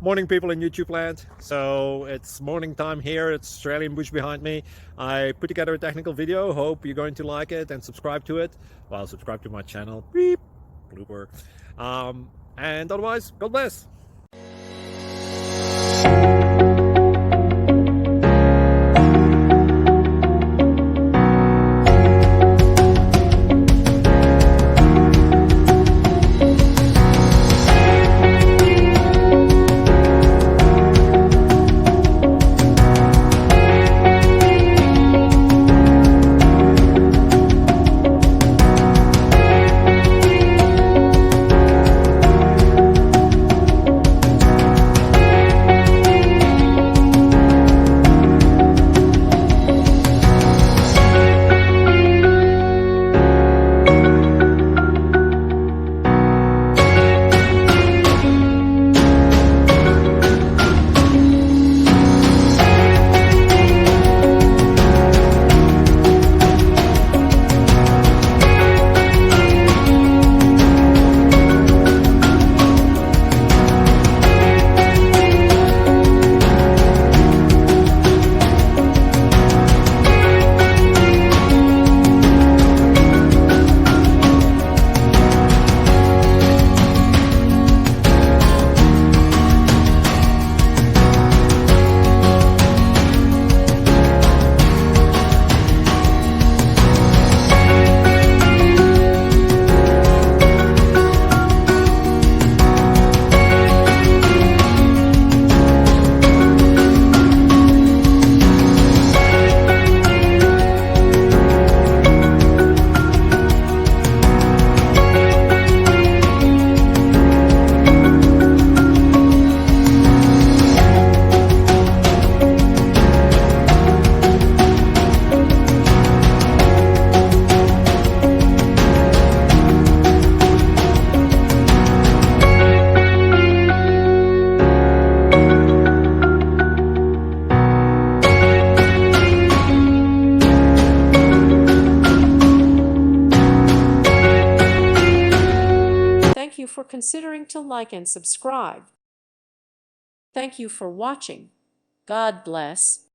Morning, people in YouTube land. So it's morning time here. It's Australian bush behind me. I put together a technical video. Hope you're going to like it and subscribe to it. Well, subscribe to my channel. Beep. Blooper. And otherwise, God bless. Thank you for considering to like and subscribe. Thank you for watching. God bless.